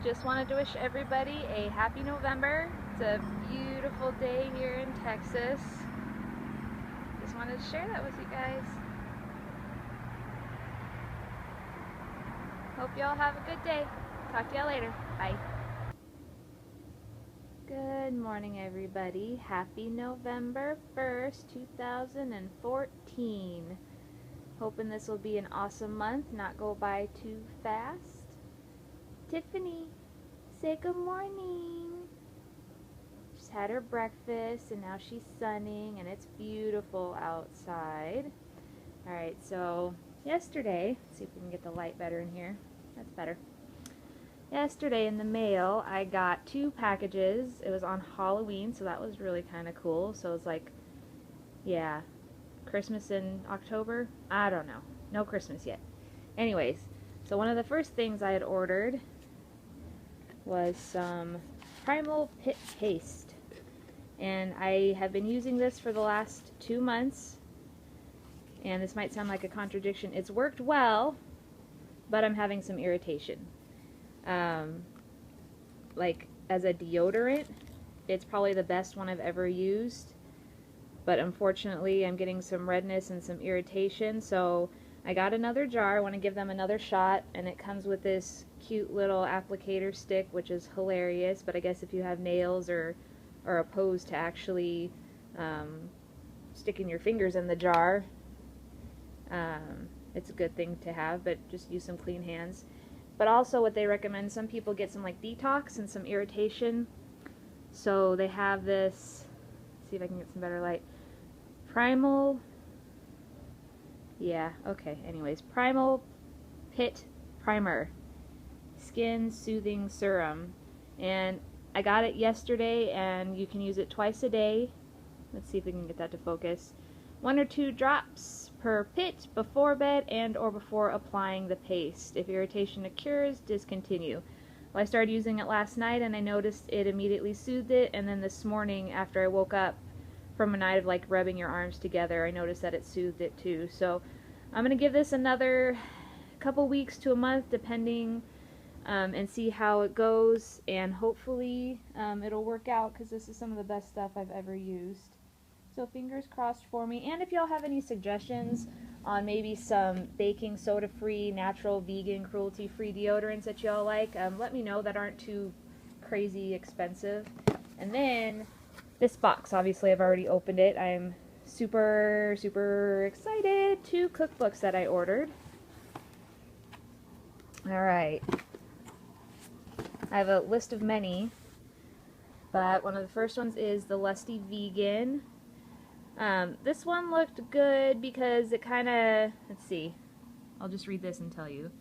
Just wanted to wish everybody a happy November. It's a beautiful day here in Texas. Just wanted to share that with you guys. Hope y'all have a good day. Talk to y'all later. Bye. Good morning, everybody. Happy November 1st, 2014. Hoping this will be an awesome month, not go by too fast. Tiffany, say good morning. She's had her breakfast and now she's sunning and it's beautiful outside. Alright, so yesterday, let's see if we can get the light better in here. That's better. Yesterday in the mail, I got 2 packages. It was on Halloween, so that was really kind of cool. So it was like, yeah, Christmas in October? I don't know. No Christmas yet. Anyways, so one of the first things I had ordered was some Primal Pit Paste. And I have been using this for the last 2 months. And this might sound like a contradiction. It's worked well, but I'm having some irritation. Like as a deodorant, it's probably the best one I've ever used. But unfortunately, I'm getting some redness and some irritation, so I got another jar. I want to give them another shot, and it comes with this cute little applicator stick, which is hilarious, but I guess if you have nails or are opposed to actually sticking your fingers in the jar, it's a good thing to have, but just use some clean hands. But also what they recommend, some people get some like detox and some irritation, so they have this, see if I can get some better light, Primal Pit Primer Skin Soothing Serum, and I got it yesterday, and you can use it twice a day. Let's see if we can get that to focus. 1 or 2 drops per pit before bed and or before applying the paste. If irritation occurs, discontinue. Well, I started using it last night and I noticed it immediately soothed it, and then this morning after I woke up from a night of like rubbing your arms together, I noticed that it soothed it too. So I'm going to give this another couple weeks to a month depending, and see how it goes, and hopefully it'll work out, because this is some of the best stuff I've ever used. So fingers crossed for me. And if y'all have any suggestions on maybe some baking soda free, natural, vegan, cruelty free deodorants that y'all like, let me know, that aren't too crazy expensive. And then this box, obviously I've already opened it. I'm super excited. 2 cookbooks that I ordered. Alright, I have a list of many, but one of the first ones is The Lusty Vegan. This one looked good because it kind of, let's see, I'll just read this and tell you.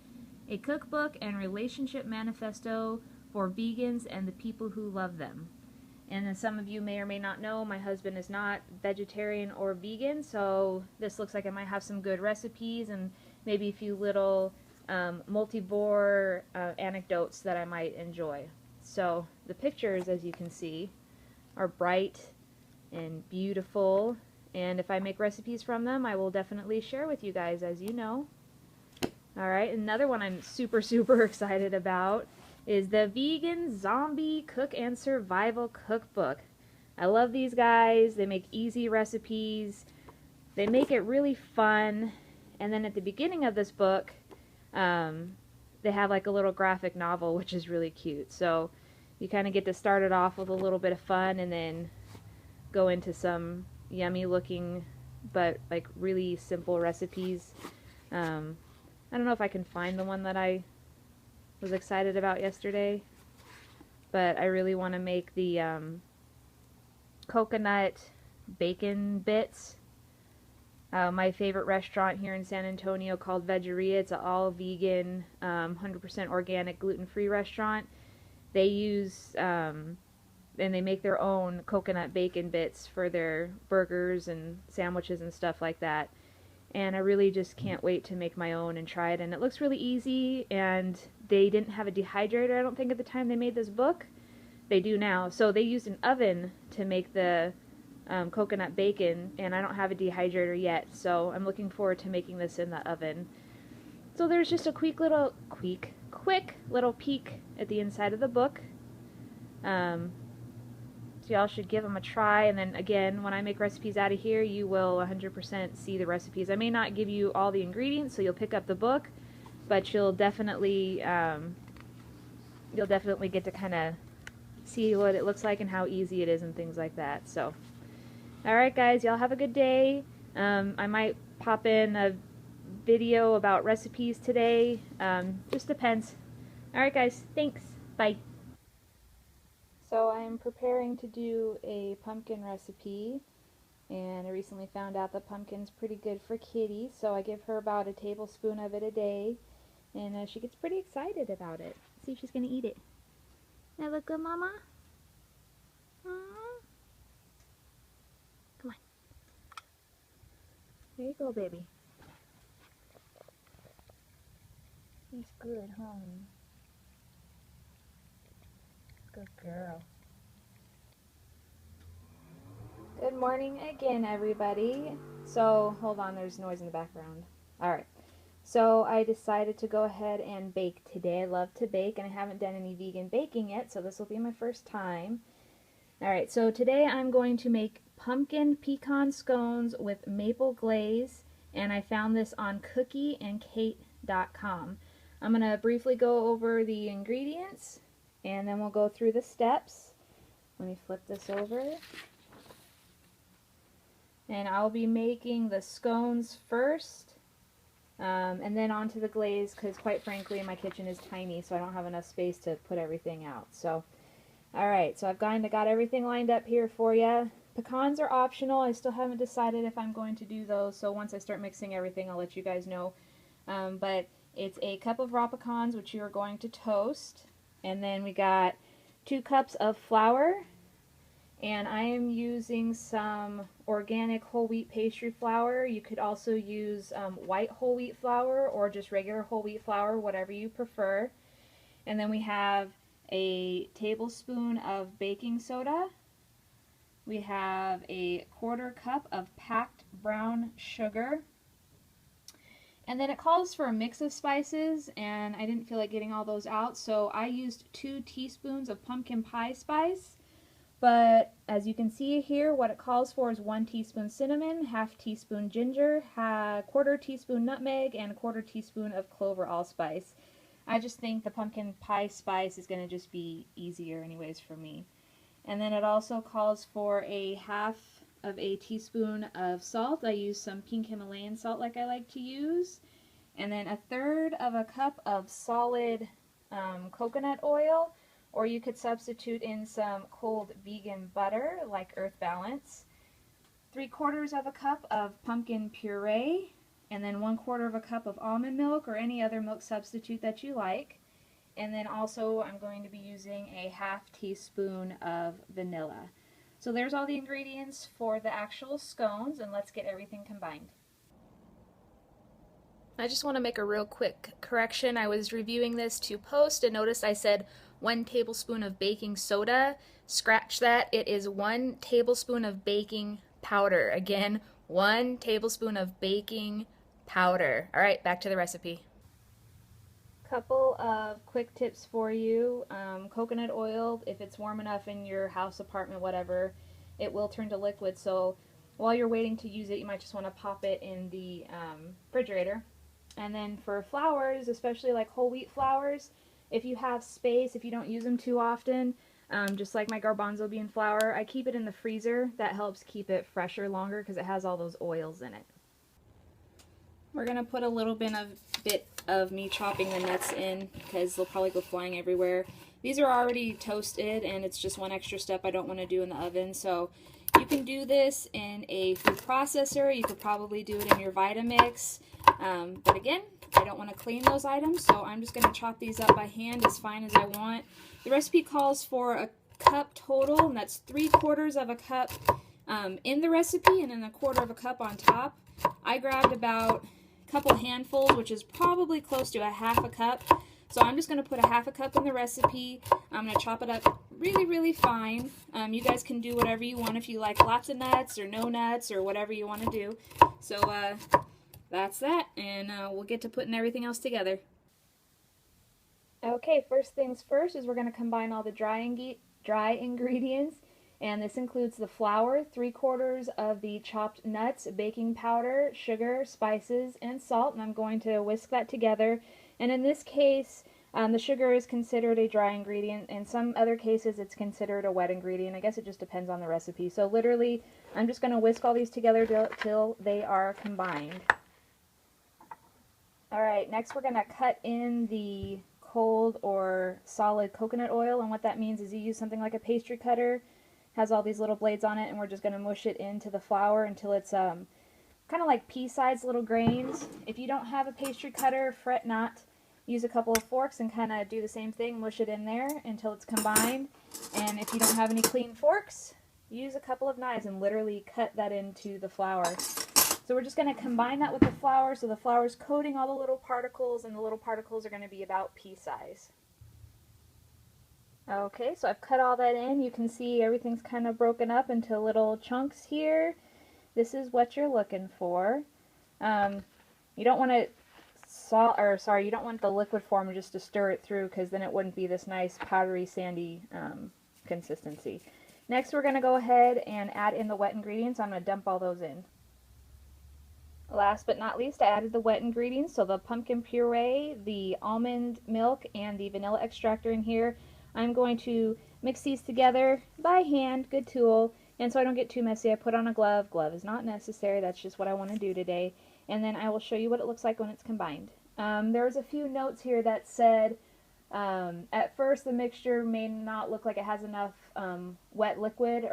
A cookbook and relationship manifesto for vegans and the people who love them. And as some of you may or may not know, my husband is not vegetarian or vegan, so this looks like it might have some good recipes and maybe a few little multivore anecdotes that I might enjoy. So the pictures, as you can see, are bright and beautiful, and if I make recipes from them, I will definitely share with you guys, as you know. Alright, another one I'm super excited about is the Vegan Zombie Cook and Survival Cookbook. I love these guys. They make easy recipes. They make it really fun. And then at the beginning of this book, they have like a little graphic novel, which is really cute. So you kind of get to start it off with a little bit of fun and then go into some yummy looking but like really simple recipes. I don't know if I can find the one that I was excited about yesterday, but I really want to make the coconut bacon bits. My favorite restaurant here in San Antonio called Veggeria, it's an all vegan, 100% organic, gluten-free restaurant. They use and they make their own coconut bacon bits for their burgers and sandwiches and stuff like that. And I really just can't wait to make my own and try it. And it looks really easy, and they didn't have a dehydrator, I don't think, at the time they made this book. They do now. So they used an oven to make the coconut bacon, and I don't have a dehydrator yet. So I'm looking forward to making this in the oven. So there's just a quick quick little peek at the inside of the book. So y'all should give them a try, and then again, when I make recipes out of here, you will 100% see the recipes. I may not give you all the ingredients, so you'll pick up the book, but you'll definitely get to kind of see what it looks like and how easy it is and things like that. So, alright guys, y'all have a good day. I might pop in a video about recipes today. Just depends. Alright guys, thanks. Bye. So I'm preparing to do a pumpkin recipe, and I recently found out that pumpkin's pretty good for Kitty, so I give her about a tablespoon of it a day, and she gets pretty excited about it. See if she's going to eat it. That look good, Mama? Aww. Come on. There you go, baby. He's good, huh? Good girl. Good morning again, everybody. So, hold on, there's noise in the background. Alright, so I decided to go ahead and bake today. I love to bake, and I haven't done any vegan baking yet, so this will be my first time. Alright, so today I'm going to make pumpkin pecan scones with maple glaze, and I found this on cookieandkate.com. I'm going to briefly go over the ingredients, and then we'll go through the steps. Let me flip this over. And I'll be making the scones first, and then onto the glaze, because quite frankly my kitchen is tiny, so I don't have enough space to put everything out. So, alright, so I've got everything lined up here for you. Pecans are optional. I still haven't decided if I'm going to do those, so once I start mixing everything I'll let you guys know. But it's a cup of raw pecans, which you are going to toast. And then we got 2 cups of flour, and I am using some organic whole wheat pastry flour. You could also use white whole wheat flour or just regular whole wheat flour, whatever you prefer. And then we have a tablespoon of baking soda. We have a 1/4 cup of packed brown sugar. And then it calls for a mix of spices, and I didn't feel like getting all those out, so I used 2 teaspoons of pumpkin pie spice. But as you can see here, what it calls for is 1 teaspoon cinnamon, 1/2 teaspoon ginger, 1/4 teaspoon nutmeg, and 1/4 teaspoon of clover allspice. I just think the pumpkin pie spice is going to just be easier anyways for me. And then it also calls for a 1/2 of a teaspoon of salt. I use some pink Himalayan salt like I like to use. And then 1/3 of a cup of solid coconut oil, or you could substitute in some cold vegan butter like Earth Balance. 3/4 of a cup of pumpkin puree, and then 1/4 of a cup of almond milk or any other milk substitute that you like. And then also I'm going to be using a 1/2 teaspoon of vanilla. So there's all the ingredients for the actual scones, and let's get everything combined. I just want to make a real quick correction. I was reviewing this to post and noticed I said 1 tablespoon of baking soda. Scratch that. It is 1 tablespoon of baking powder. Again, 1 tablespoon of baking powder. Alright, back to the recipe. Couple of quick tips for you. Coconut oil, if it's warm enough in your house, apartment, whatever, it will turn to liquid, so while you're waiting to use it you might just want to pop it in the refrigerator. And then for flours, especially like whole wheat flours, if you have space, if you don't use them too often, just like my garbanzo bean flour, I keep it in the freezer. That helps keep it fresher longer because it has all those oils in it. We're going to put a little bit of me chopping the nuts in because they'll probably go flying everywhere. These are already toasted, and it's just one extra step I don't want to do in the oven. So you can do this in a food processor. You could probably do it in your Vitamix. But again, I don't want to clean those items, so I'm just going to chop these up by hand as fine as I want. The recipe calls for a cup total, and that's 3/4 of a cup in the recipe, and then 1/4 of a cup on top. I grabbed about a couple handfuls, which is probably close to a 1/2 a cup. So I'm just going to put a 1/2 a cup in the recipe. I'm going to chop it up really, really fine. You guys can do whatever you want if you like lots of nuts or no nuts or whatever you want to do. So that's that, and we'll get to putting everything else together. Okay, first things first is we're going to combine all the dry ingredients, and this includes the flour, 3/4 of the chopped nuts, baking powder, sugar, spices, and salt, and I'm going to whisk that together. And in this case, the sugar is considered a dry ingredient. In some other cases, it's considered a wet ingredient. I guess it just depends on the recipe. So literally, I'm just going to whisk all these together till they are combined. Alright, next we're going to cut in the cold or solid coconut oil, and what that means is you use something like a pastry cutter, has all these little blades on it, and we're just going to mush it into the flour until it's kind of like pea-sized little grains. If you don't have a pastry cutter, fret not. Use a couple of forks and kind of do the same thing, mush it in there until it's combined. And if you don't have any clean forks, use a couple of knives and literally cut that into the flour. So we're just going to combine that with the flour, so the flour is coating all the little particles, and the little particles are going to be about pea size. Okay, so I've cut all that in. You can see everything's kind of broken up into little chunks here. This is what you're looking for. You don't want you don't want the liquid form just to stir it through, because then it wouldn't be this nice powdery, sandy consistency. Next, we're going to go ahead and add in the wet ingredients. I'm going to dump all those in. Last but not least, I added the wet ingredients, so the pumpkin puree, the almond milk, and the vanilla extractor in here. I'm going to mix these together by hand, good tool, and so I don't get too messy, I put on a glove. Glove is not necessary, that's just what I want to do today. And then I will show you what it looks like when it's combined. There's a few notes here that said, at first the mixture may not look like it has enough wet liquid,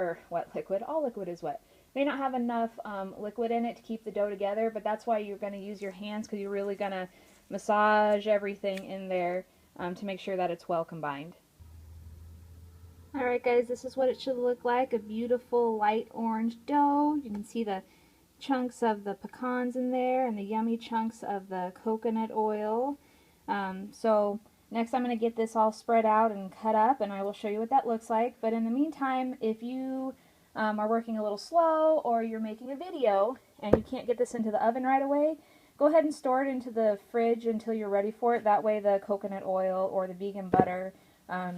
all liquid is wet. May not have enough liquid in it to keep the dough together, but that's why you're going to use your hands, because you're really going to massage everything in there to make sure that it's well combined. Alright guys, this is what it should look like, a beautiful light orange dough. You can see the chunks of the pecans in there and the yummy chunks of the coconut oil. So next I'm going to get this all spread out and cut up, and I will show you what that looks like. But in the meantime, if you are working a little slow, or you're making a video and you can't get this into the oven right away, go ahead and store it into the fridge until you're ready for it. That way the coconut oil or the vegan butter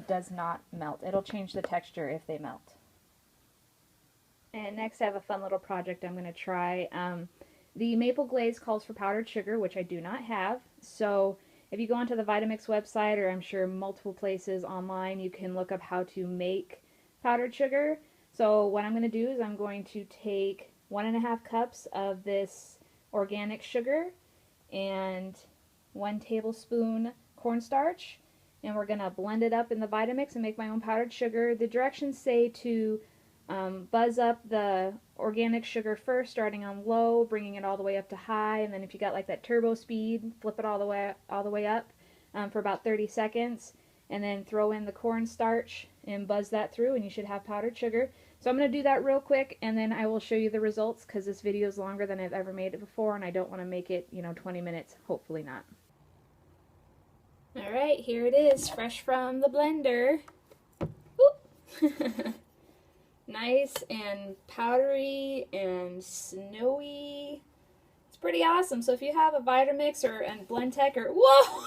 does not melt. It'll change the texture if they melt. And next I have a fun little project I'm going to try. The Maple Glaze calls for powdered sugar, which I do not have. So if you go onto the Vitamix website, or I'm sure multiple places online, you can look up how to make powdered sugar. So what I'm going to do is I'm going to take 1.5 cups of this organic sugar and 1 tablespoon cornstarch, and we're going to blend it up in the Vitamix and make my own powdered sugar. The directions say to buzz up the organic sugar first, starting on low, bringing it all the way up to high, and then if you got like that turbo speed, flip it all the way up for about 30 seconds, and then throw in the cornstarch and buzz that through, and you should have powdered sugar. So I'm going to do that real quick, and then I will show you the results, because this video is longer than I've ever made it before, and I don't want to make it, 20 minutes. Hopefully not. Alright, here it is, fresh from the blender. Nice and powdery and snowy. It's pretty awesome. So if you have a Vitamix or a Blendtec or... Whoa!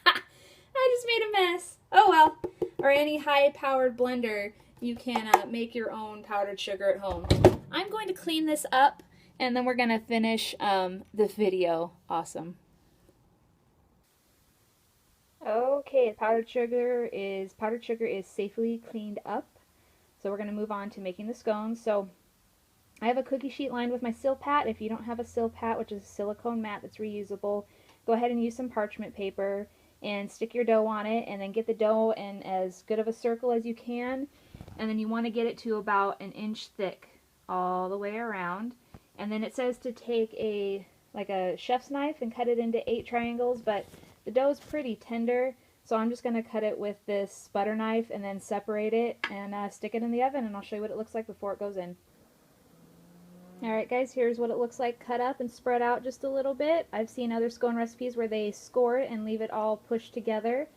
I just made a mess. Oh well. Or any high-powered blender, you can make your own powdered sugar at home. I'm going to clean this up, and then we're going to finish the video. Awesome. Okay, powdered sugar is safely cleaned up. So we're going to move on to making the scones. So I have a cookie sheet lined with my Silpat. If you don't have a Silpat, which is a silicone mat that's reusable, go ahead and use some parchment paper and stick your dough on it, and then get the dough in as good of a circle as you can. And then you want to get it to about 1 inch thick all the way around. And then it says to take a chef's knife and cut it into 8 triangles, but the dough is pretty tender, so I'm just going to cut it with this butter knife and then separate it and stick it in the oven, and I'll show you what it looks like before it goes in. Alright guys, here's what it looks like cut up and spread out just a little bit. I've seen other scone recipes where they score it and leave it all pushed together.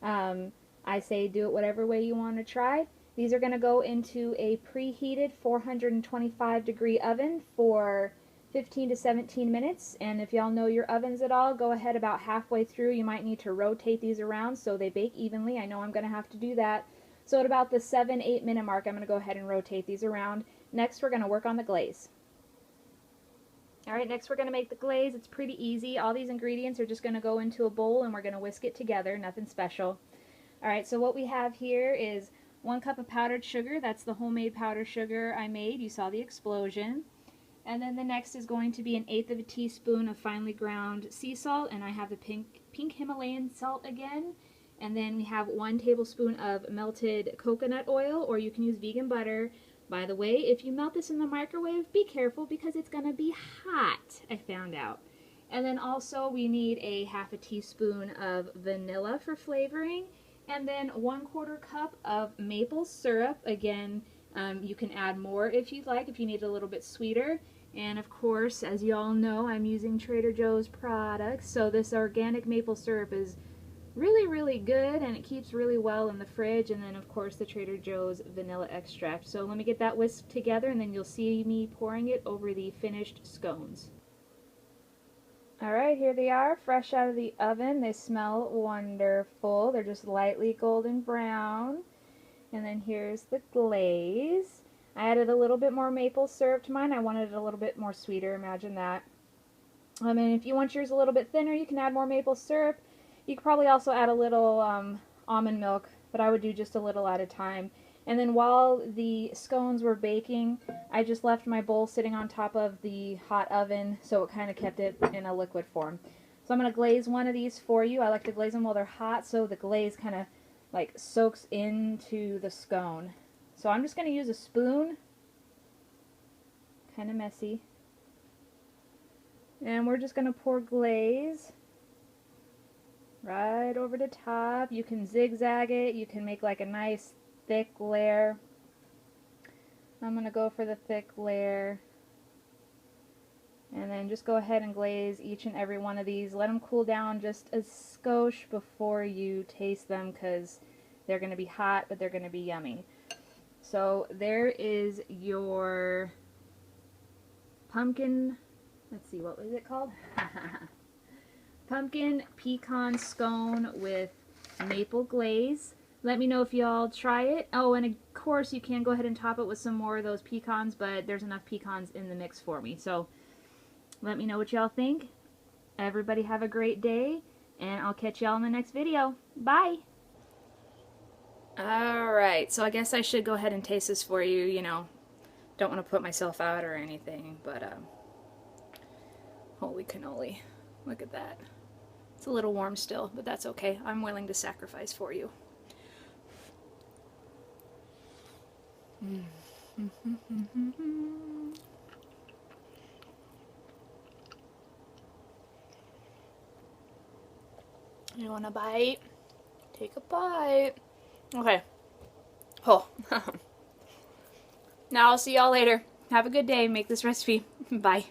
I say do it whatever way you want to try. These are going to go into a preheated 425 degree oven for 15 to 17 minutes. And if y'all know your ovens at all, go ahead about halfway through. You might need to rotate these around so they bake evenly. I know I'm going to have to do that. So at about the 7-8 minute mark, I'm going to go ahead and rotate these around. Next, we're going to work on the glaze. Alright, next we're going to make the glaze. It's pretty easy. All these ingredients are just going to go into a bowl and we're going to whisk it together. Nothing special. Alright, so what we have here is 1 cup of powdered sugar. That's the homemade powdered sugar I made. You saw the explosion. And then the next is going to be 1/8 of a teaspoon of finely ground sea salt, and I have the pink Himalayan salt again. And then we have 1 tablespoon of melted coconut oil, or you can use vegan butter. By the way, if you melt this in the microwave, be careful because it's going to be hot, I found out. And then also we need a 1/2 teaspoon of vanilla for flavoring, and then 1/4 cup of maple syrup. Again, you can add more if you'd like, if you need a little bit sweeter. And of course, as you all know, I'm using Trader Joe's products, so this organic maple syrup is really good, and it keeps really well in the fridge. And then of course the Trader Joe's vanilla extract. So let me get that whisked together and then you'll see me pouring it over the finished scones. Alright, here they are, fresh out of the oven. They smell wonderful. They're just lightly golden brown. And then here's the glaze. I added a little bit more maple syrup to mine. I wanted it a little bit more sweeter, imagine that. And if you want yours a little bit thinner, you can add more maple syrup. You could probably also add a little almond milk, but I would do just a little at a time. And then while the scones were baking, I just left my bowl sitting on top of the hot oven, so it kind of kept it in a liquid form. So I'm going to glaze one of these for you. I like to glaze them while they're hot, so the glaze kind of like soaks into the scone. So I'm just going to use a spoon, kind of messy, and we're just going to pour glaze right over the top. You can zigzag it, you can make like a nice thick layer. I'm going to go for the thick layer, and then just go ahead and glaze each and every one of these. Let them cool down just a skosh before you taste them, because they're going to be hot, but they're going to be yummy. So there is your pumpkin, let's see, what was it called? Pumpkin pecan scone with maple glaze. Let me know if y'all try it. Oh, and of course you can go ahead and top it with some more of those pecans, but there's enough pecans in the mix for me. So let me know what y'all think. Everybody have a great day, and I'll catch y'all in the next video. Bye! Alright, so I guess I should go ahead and taste this for you, you know. Don't want to put myself out or anything, but holy cannoli. Look at that. It's a little warm still, but that's okay. I'm willing to sacrifice for you. You want a bite? Take a bite. Okay. Oh. Now I'll see y'all later. Have a good day. Make this recipe. Bye.